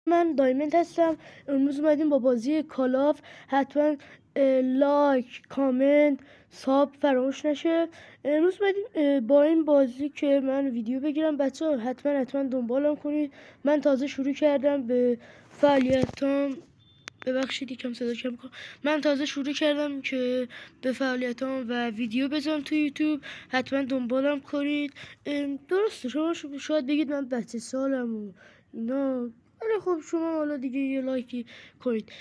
من دایمنت هستم. امروز اومدیم با بازی کالاف. حتما لایک، کامنت، ساب فراموش نشه. امروز اومدیم با این بازی که من ویدیو بگیرم. بچه ها حتما دنبالم کنید. من تازه شروع کردم به فعالیتام. ببخشید یکم صدا کم کنم. من تازه شروع کردم که به فعالیتام و ویدیو بذارم تو یوتیوب. حتما دنبالم کنید. درسته شما شاید بگید من بچه سالم و اینا، ولی خب شما حالا دیگه یه لایکی کنید.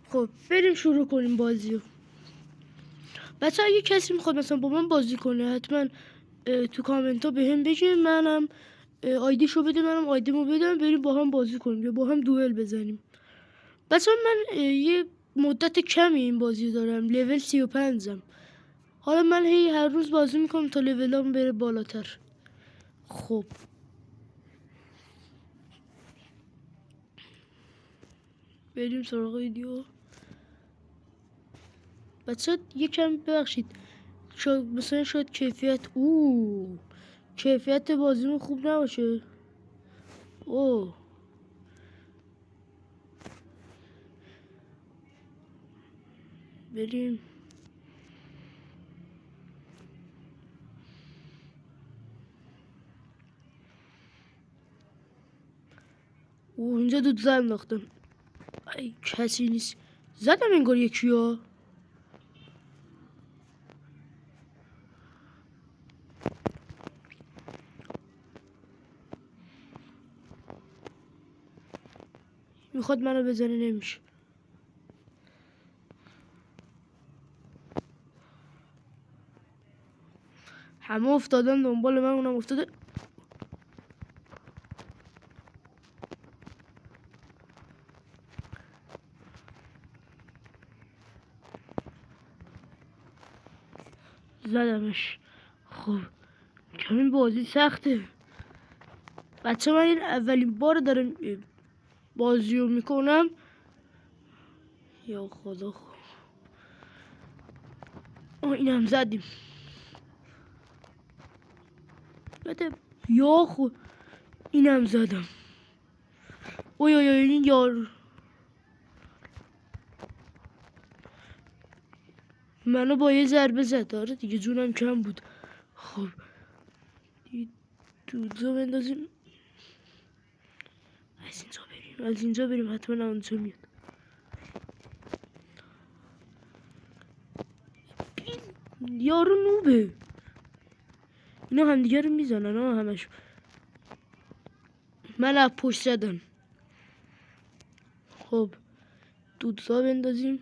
خب بریم شروع کنیم بازیو. بچه اگه کسی میخواد مثلا با من بازی کنه حتما تو کامنت ها به هم بگه، منم آیدیشو بده، منم آیدیمو بدم، بریم با هم بازی کنیم یا با هم دوئل بزنیم. بچه من یه مدت کمی این بازی دارم، لول 35م. حالا من هر روز بازی میکنم تا لولام بره بالاتر. خب بریم سراغ ویدیو. بچه یکم ببخشید مثلا شاید کیفیت بازیمون خوب نباشه. بریم. اینجا دود زن انداختم. ای کسی نیست. زدم انگار یکی ها. میخواد منو بزنه، نمیشه. همه افتادن دنبال من، اونم افتاده. زدمش. خب کمی بازی سخته. بچه من این اولین بار دارم بازی رو میکنم. یا خدا اینم زدیم. بده. یا خود اینم زدم. اوی این یار منو با یه ضربه زد. آره دیگه جونم کم بود. خب دودزا بندازیم. از اینجا بریم حتما اونجا میاد. یارو نوبه. اینا همدیگه رو میزنن همش. من از پشت زدم. خب دودزا بندازیم.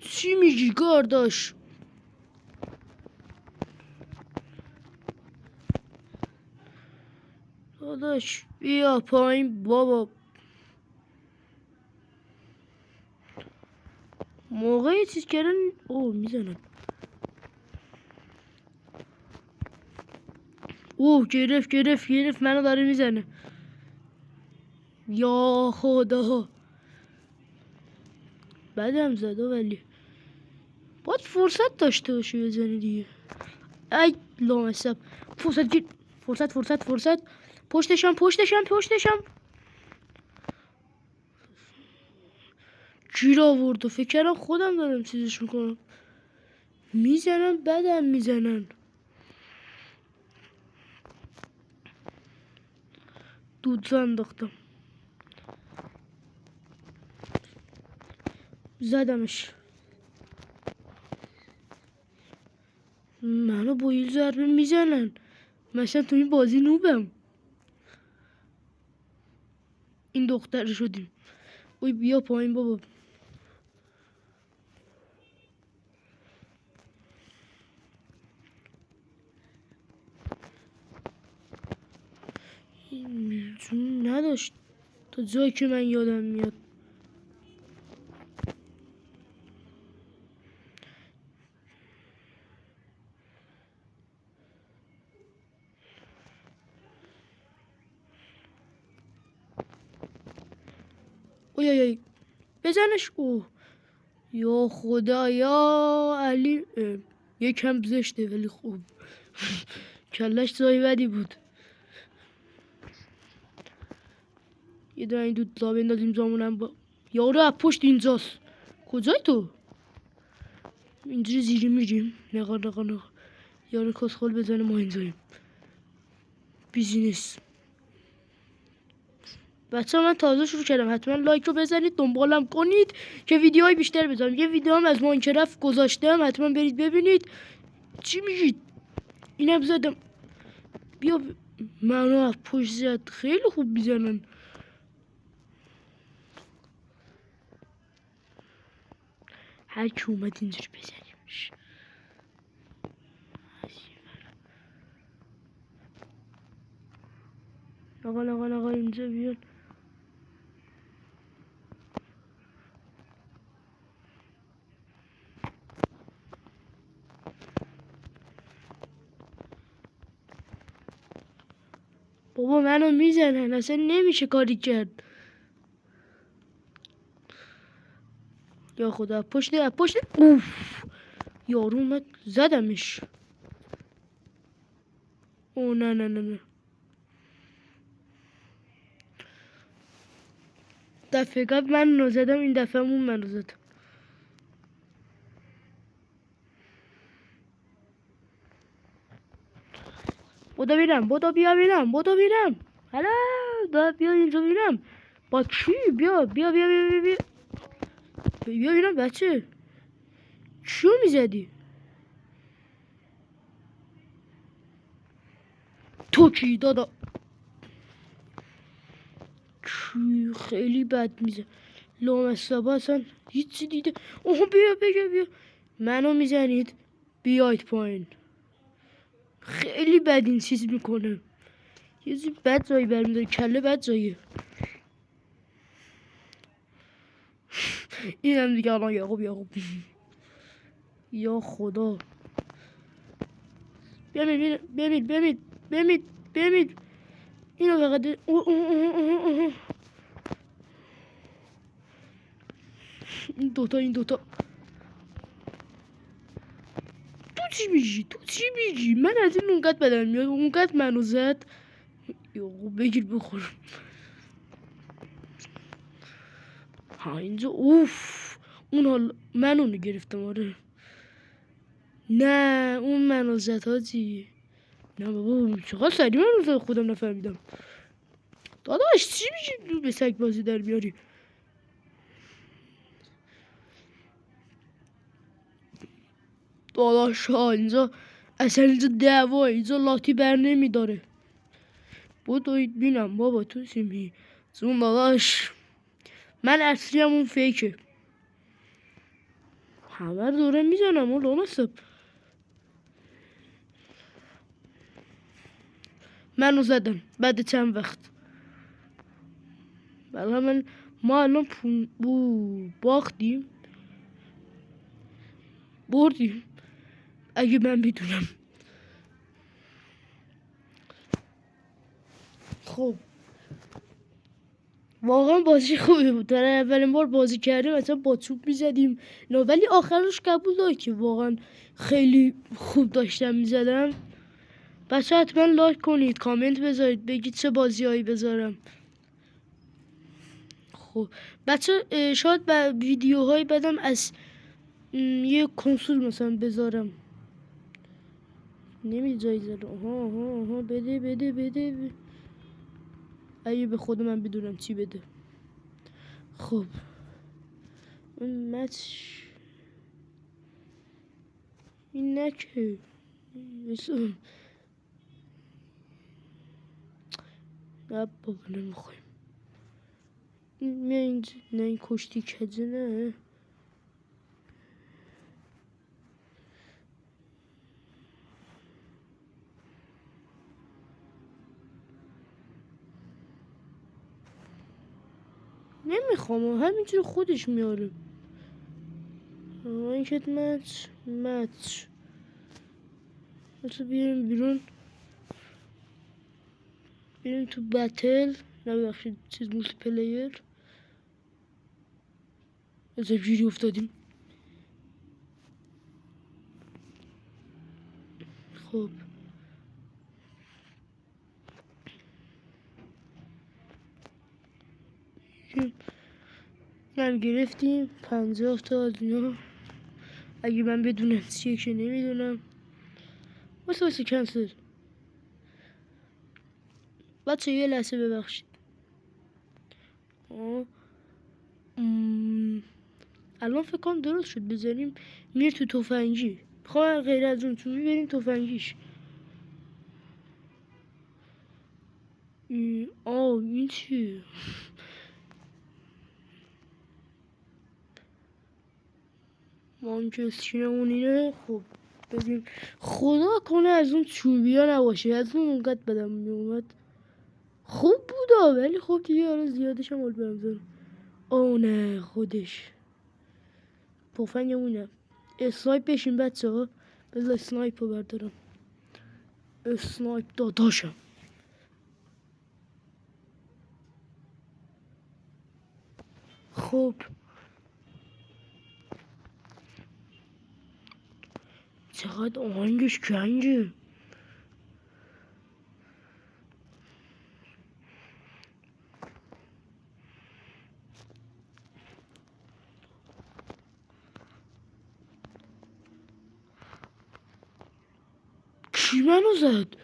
چی میگی گارداش؟ داداش بیا پایین بابا. موقعی چیز کردن میزنن. گرفت منو داره میزنه. یا خدا بدم زد ولی باید فرصت داشته باشه بزنی دیگه. ای لامصب. فرصت. پشتشم. گیر آورد و فکر کردم خودم دارم چیزش میکنم. میزنن بدم میزنن. دودزا انداختم. زدمش. منو با یه ضربه میزنن. مثلا تو این بازی نوبم. این دختر شدیم. بیا پایین بابا. جون نداشت تا جایی که من یادم میاد. اوی بزنش. یا خدا یا علی. یکم زشته ولی خوب. کلش زایی بدی بود. یه دونه این دود لا بندازیم زامونم با یارو از پشت اینجاست. کجای تو؟ اینجوری زیری میریم. نقا یارو کسخل بزنه ما اینجاییم. بیزینس. بچه من تازه شروع کردم، حتما لایک رو بزنید، دنبالم کنید که ویدیوهای بیشتر بذارم. یه ویدیو هم از ماینکرافت گذاشتم، حتما برید ببینید. چی میگید؟ اینم زدم. بیا منو از پشت زد، خیلی خوب میزنن. هر کی اومد اینجوری بزنیمش. آقا اینجا بیاد. بابا منو میزنن، اصلا نمیشه کاری کرد. یا خدا پشت اوف یارو اومد زدمش. او نه دفعه قبل من نزدم، این دفعه اون من زد. بودو بیا بینم هلا بیا اینجا بینم. با کی؟ بیا بینم بچه. چیو میزدی؟ تو کی دادا؟ کی خیلی بد میزه. لامصبا اصلا هیچی دیده. اوه بیا منو میزنید، بیاید پایین. خیلی بد این چیز میکنه. یه چیز بد زایی برمیداره، کله بد زاییه. این هم دیگه الان یعقوب یا خدا. بمید اینو فقط این دوتا تو چی میگی؟ من از این اونقدر بدن میاد، اونقدر منو زد. یعقوب بگیر بخور. ها اینجا اوف اون حال من اونو گرفتم. آره نه اون منو زد حاجی. نه بابا چقدر سریع منو زد، خودم نفهمیدم. داداش چی میگی؟ به سگ بازی در میاری. داداش ها اینجا اصلا اینجا دعوا، اینجا لاتی بر نمیداره. بودوید بینم بابا تو سیمی زون. داداش من اصلی هم اون فیکه. همه رو داره میزنم و لامصب. منو زدم بعد چند وقت. بله ما الان باختیم بردیم اگه من بدونم. خب واقعا بازی خوبی بود. در اولین بار بازی کردیم مثلا با توپ میزدیم نه، ولی آخرش قبول داره که واقعا خیلی خوب داشتم میزدم. بچه حتما لایک کنید، کامنت بذارید، بگید چه بازیهایی بذارم. خب بچه شاید به ویدیوهای بدم از یه کنسول مثلا بذارم. نمی جایی زده. آها بده اگه به خود من بدونم چی بده. خب این مچ این نکه نه بابا نمیخوایم. اینجا نه این کشتی کجه نه. نمیخوام همینجور خودش میاره. این که مچ مثلا بیاریم بیرون، بریم تو بتل. نبخشید چیز مولتی پلیر. از گیری افتادیم. خب من گرفتیم 50 تا از اینا. اگه من بدونم چیه که نمیدونم. واسه کنسل. بچه یه لحظه ببخشید. الان فکر کنم درست شد. بزنیم میر تو تفنگی. خواهم غیر از اون تو بریم تفنگیش. این چیه؟ مانچسترمون اینه. خب ببین خدا کنه از اون چوبیا نباشه. از اون اونقدر بدم میومد. خوب بودا ولی خب دیگه حالا زیادش هم حال بمزن. نه خودش تفنگمونه. اسنایپ بشین بچه ها. بذار اسنایپ رو بردارم. اسنایپ داداشم. خب چقدر آهنگش کنگه. کی منو زد؟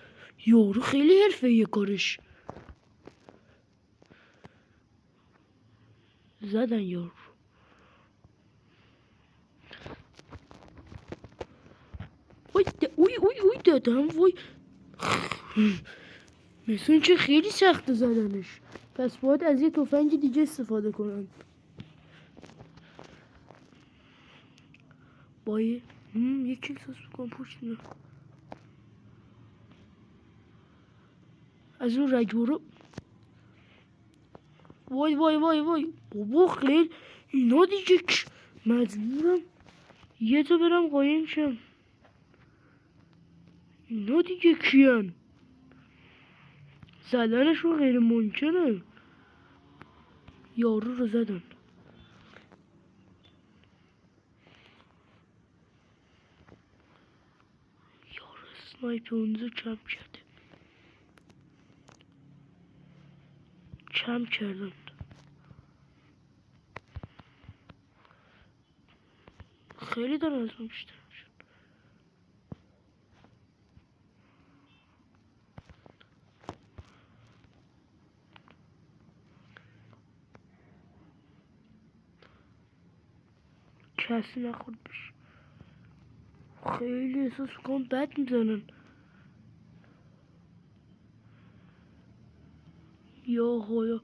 یارو خیلی حرفه‌ایه کارش. زدن یارو. اوی دادم وای. مثل این که خیلی سخت زدنش. پس باید از یه تفنگ دیگه استفاده کنم. بایی یکی احساس بکنم پشت میاد. از اون رگو رو. وای بابا خیلی اینا دیگه مجبورم یه تا برم قایم شم. اینا دیگه کیان؟ زدنشون غیر ممکنه. یارو رو زدن. یارو سنایپ اونجا کم کردن. خیلی دارن از من بیشتر میشن. کسی نخورد بشه. خیلی احساس میکنم بد میزنن. یا خدا.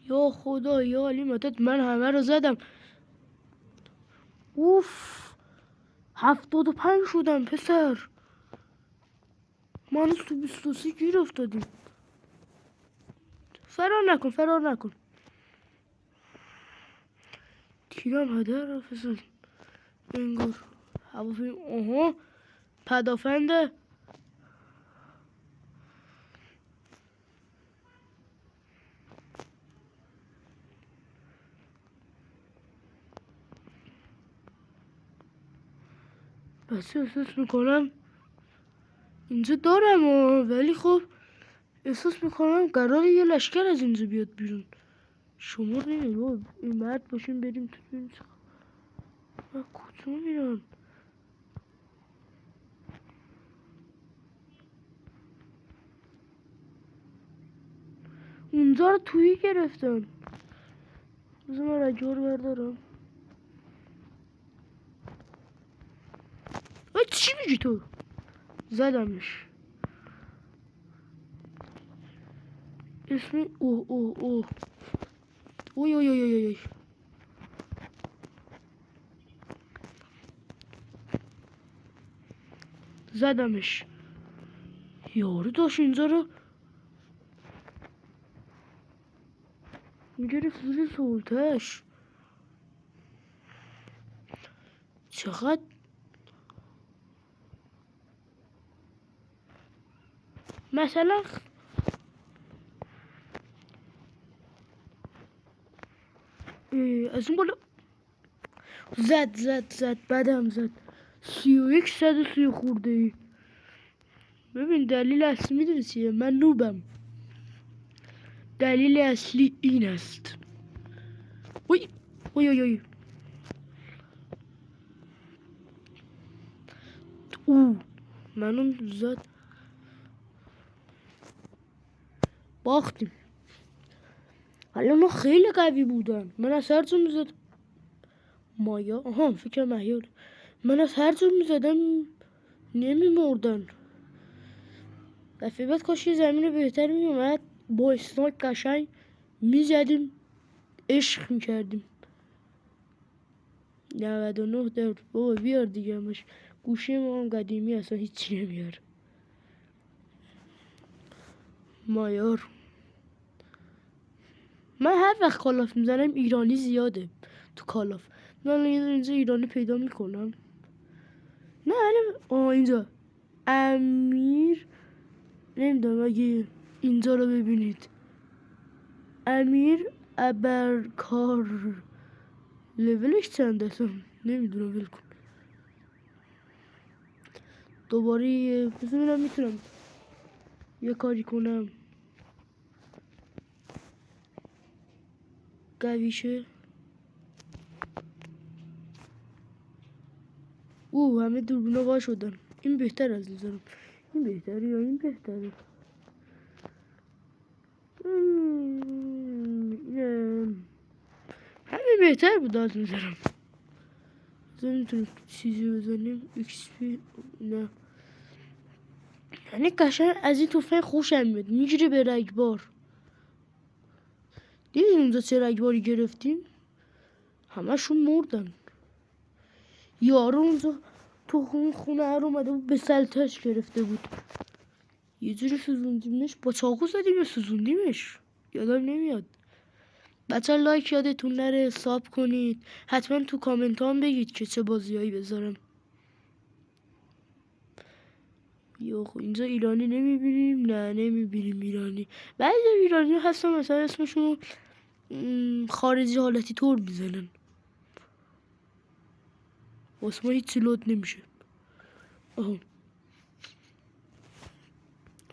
یا خدا یا علی مدد. من همه رو زدم. اوف 75 شدم پسر. ما تو 23 گیر افتادیم. فرار نکن. تیرم هدر پسر. انگار هواپیما. پدافنده. بس احساس میکنم اینجا دارم ولی خب احساس میکنم قراره یه لشکر از اینجا بیاد بیرون. شما نمیدونم این مرد باشیم بریم تو این کجا میرن. اونجا رو تویی گرفتن. بذار من رجوع رو بردارم. چی میگی تو؟ زدمش. اسم اوی زدمش. یارو داشت اینجا رو میگرفت زیر سلطهش. چقدر مثلا از اون بالا زد بعدم زد 31 خورده ای. ببین دلیل اصلی میدونی چیه؟ من نوبم. دلیل اصلی این است. اوی اوی اوی اوی او منو زد. باختیم. حالا اونا خیلی قوی بودن. من از هر جا میزدم مایا فکر مهیار. من از هر جا میزدم نمیمردن. دفعه بعد کاش یه زمین بهتر میومد با اسنایپ قشنگ میزدیم عشق میکردیم. 99 دور بابا بیار دیگه. همش گوشی ما هم قدیمی اصلا هیچی نمیاره. مایار من هر وقت کالاف میزنم ایرانی زیاده تو کالاف. من اینجا ایرانی پیدا میکنم. نه اینجا امیر نمیدونم اگه اینجا رو ببینید امیر ابرکار لولش چند اصلا نمیدونم. ول کن دوباره ببینم میتونم یه کاری کنم قویشه. همه دوربینا وا شدن. این بهتر از نظرم. این بهتره یا این بهتره؟ همین بهتر بود از نظرم. میتونیم چیزی بزنیم XP. نه یعنی قشنگ از این توفه خوشم میاد. میگیره به رگبار. دیدین اونجا چه رگباری گرفتیم؟ همشون مردن. یارو اونجا تو خونه هر اومده بود به سلطش گرفته بود. یه جوری سوزوندیمش با چاقو زدیم یا سوزوندیمش یادم نمیاد. بچه لایک یادتون نره. ساب کنید. حتما تو کامنت هم بگید که چه بازیایی بذارم. اینجا ایرانی نمیبینیم. نه نمیبینیم ایرانی. بعضی ایرانی هستن مثلا اسمشون خارجی حالتی طور میزنن. واسه ما هیچی لود نمیشه.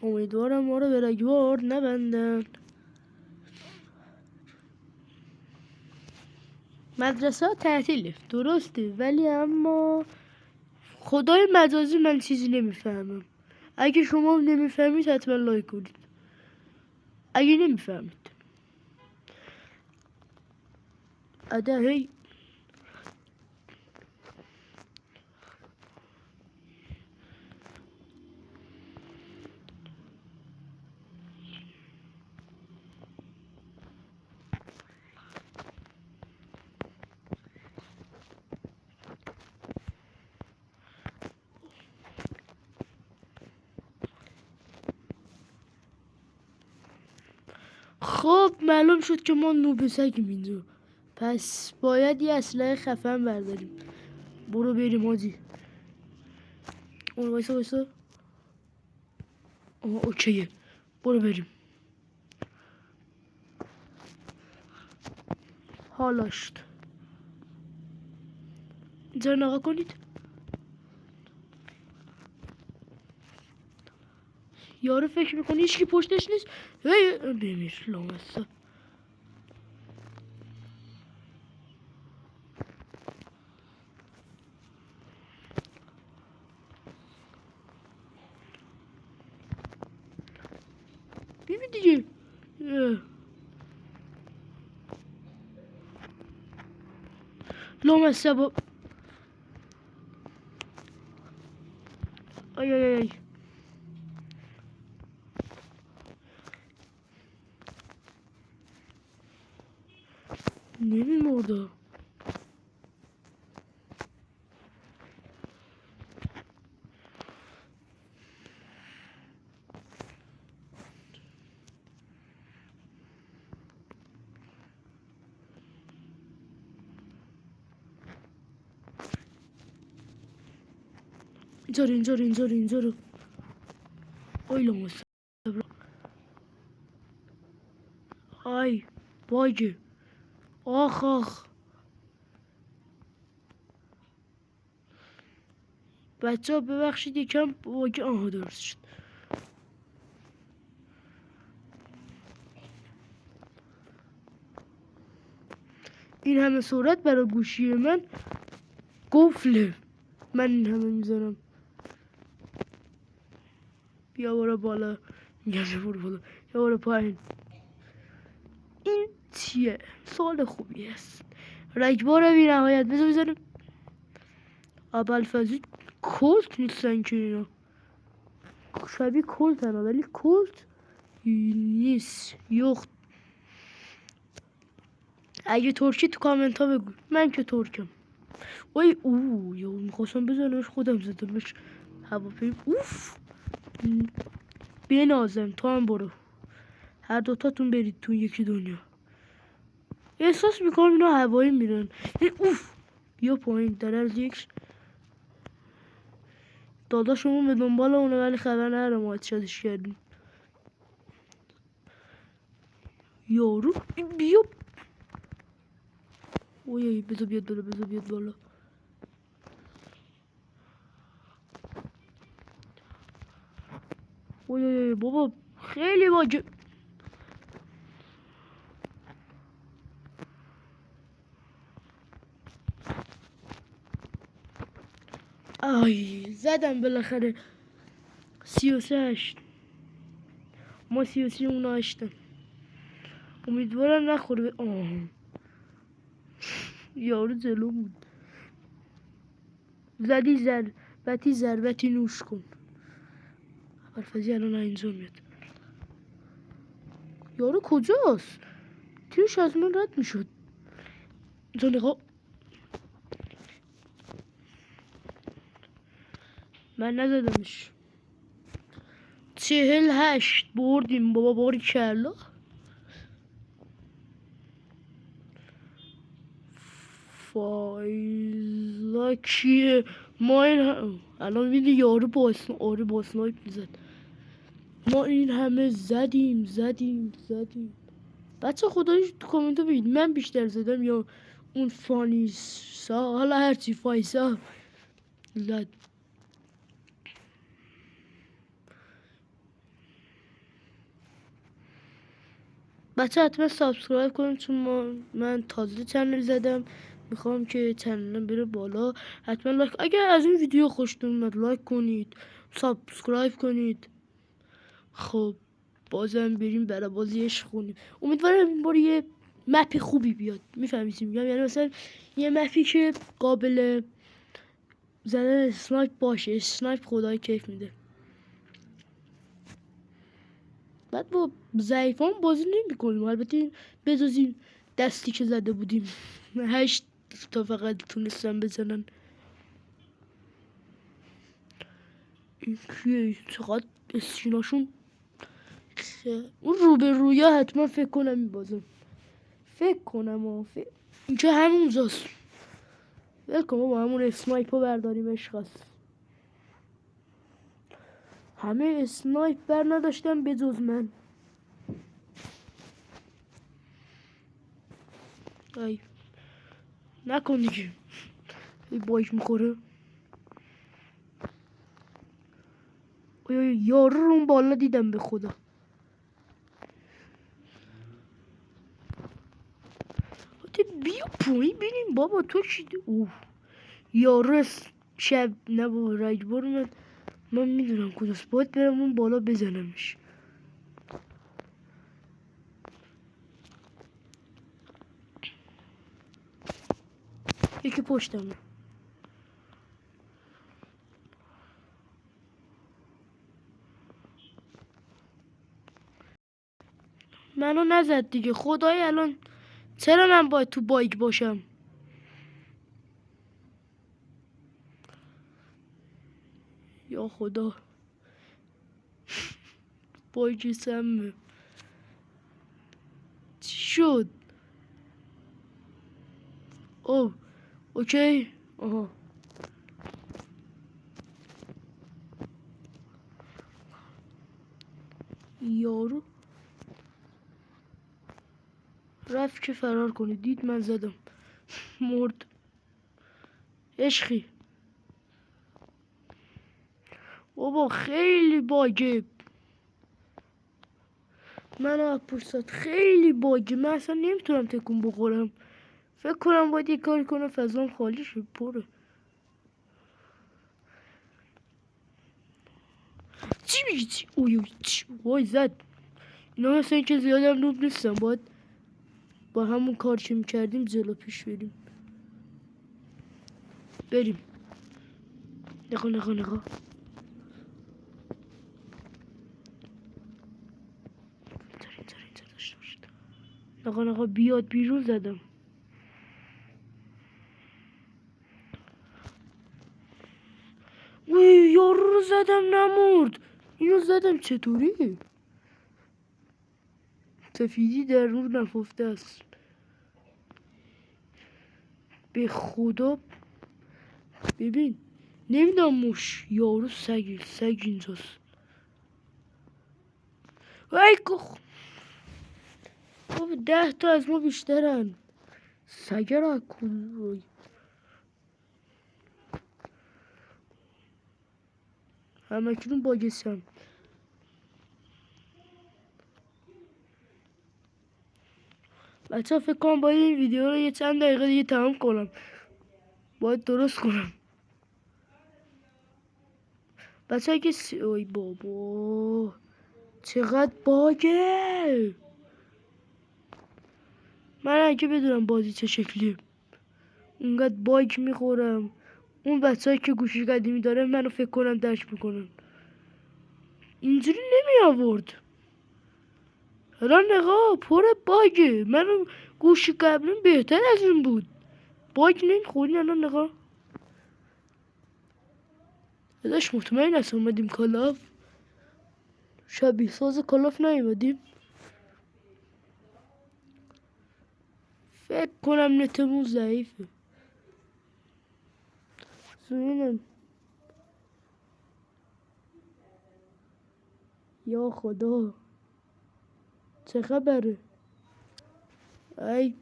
امیدوارم ما رو به رگبار نبندن. مدرسه ها تعطیله درسته ولی اما خدای مجازی من چیزی نمیفهمم. اگه شما نمیفهمید حتما لایک کنید. اگه نمیفهمید هی خب معلوم شد که ما نوبسگیم اینجا. پس باید یه اسلحه خفن برداریم. برو بریم حاجی. وایسا اوکیه. برو بریم. حالاشت اینجا نگاه کنید. یارو فکر میکنه هیچکی پشتش نیست. بمیر لامصب. ببین دیگه لامصب. آی نمیمرده. اینجا رو آی لامصب. ای باگه. آخ آخ بچه ها ببخشید یکم باگه. آها درست شد. این همه سرعت برای گوشی من قفله. من این همه میزنم. بیا برو بالا. میگم برو بالا. بیا برو پایین. این چیه؟ سوال خوبی است. رگبار بی نهایت. بذار بزنم. ابوالفضل کلت نیستن که اینا. شبیه کلت هنه ولی کلت نیست. یخت. اگه ترکی تو کامنت ها بگو. من که ترکم. وای یا میخواستم بزنمش خودم زدمش. هواپیم. اوف بنازم. تو هم برو. هر دوتاتون برید تو یکی دنیا. احساس میکنم اینا هوایی میرن. اوف بیا پایین. در از یک داداشمون به دنبال اونه ولی خبر نره ما اتشادش کردیم. یارو بیا. اوی بذار بیاد بالا. بذار بیاد بالا. اوی بابا خیلی واجه. آی زدم بالاخره. 33 ما 33 اونا 8. امیدوارم نخوره. یارو جلو بود. زدی ضربتی نوش کن. ابوالفضل الان اینجا میاد. یارو کجاست؟ تیرش از من رد میشد. نقا من نزدمش. 48 بردیم بابا. باری کلا. فایزا کیه؟ ما این الان میدی یارو با اسنایپ میزد. ما این همه زدیم. بچه خدایش تو کامنت ها بگید من بیشتر زدم یا اون فانیسا. حالا هرچی فایسا زد. بچه حتما سابسکرایب کنید چون من تازه چنل زدم. میخوام که چنلم بره بالا. حتما لایک. اگر از این ویدیو خوشتون اومد لایک کنید. سابسکرایب کنید. خب بازم بریم برای بازی عشق کنیم. امیدوارم این بار یه مپ خوبی بیاد. میفهمید چی میگم؟ یعنی مثلا یه مپی که قابل زدن اسنایپ باشه. اسنایپ خدای کیف میده. بعد با ضعیفان بازی نمی کنیم. البته بجز دستی که زده بودیم 8 تا فقط تونستن بزنن. این کیه؟ چقدر اسکیناشون. اون روبرویا حتما فکر کنم میبازم. فکر کنم اینجا همونجاست. بلکن با همون اسنایپ رو برداریم. عشق است. همه اسنایپ بر نداشتم بجز من. ای نکن دیگه. ای بایک میخوره. یارو رو اون بالا دیدم به خدا. بیا پایین ببینیم بابا تو چی. یارو شب نه بابا رگبار من میدونم کجاست. باید برم اون بالا بزنمش. یکی پشتمه. منو نزد دیگه. خدای الان چرا من باید تو بایک باشم؟ یا خدا بایک سمه. چی شد؟ اوکی. آها یارو رفت که فرار کنه، دید من زدم مرد. عشقی بابا خیلی باگه، من از پشت خیلی باگه، من اصلا نمیتونم تکون بخورم. فکر کنم باید یه کاری کنم فضام خالی شه، پره. چی میگی چی؟ اوی وای زد. اینا مثل این که زیادم نوب نیستم، باید با همون کار که میکردیم جلو پیش بریم. نگاه نگاه بیاد بیرون زدم. وی یارو رو زدم نمرد، اینو زدم چطوری؟ سفیدی در رو نففته است به خدا. ببین نمیدونم موش یارو سگ اینجاست. ای کخ بابا 10 تا از ما بیشترن. سگ را کن همه کنون باگستم. بچه ها فکر کنم باید این ویدیو رو یه چند دقیقه دیگه تمام کنم، باید درست کنم. بچه ها که اوی بابا چقدر باگه. من اگه بدونم بازی چه شکلیه اونقدر باگ میخورم. اون بچه که گوشی قدیمی داره منو فکر کنم درک میکنن. اینجوری نمی آورد. الان نگاه پر باگه، من گوشی قبلیم بهتر از این بود، باگ نمیخوری. الان نگاه داداش مطمئن است اومدیم کالاف، شبیه ساز کالاف نیومدیم. فکر کنم نتمون ضعیفه. ببینم یا خدا چه خبره. ای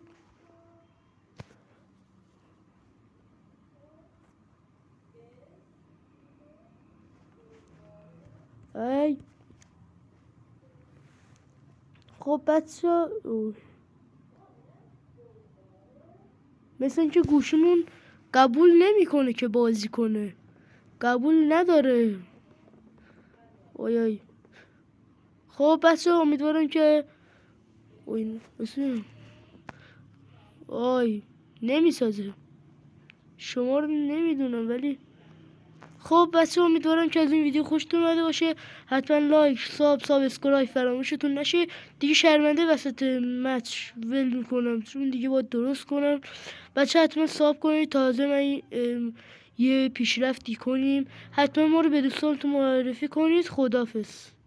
خب بچه مثل اینکه گوشمون قبول نمیکنه که بازی کنه، قبول نداره. آی خب بچه امیدوارم که نمیسازه، شما رو نمیدونم ولی خب بچه امیدوارم که از این ویدیو خوشتون اومده باشه. حتما لایک سابسکرایب فراموشتون نشه. دیگه شرمنده وسط مچ ول میکنم چون دیگه باید درست کنم. بچه حتما ساب کنید تازه من یه پیشرفتی کنیم. حتما ما رو به دوستانتون معرفی کنید. خداحافظ.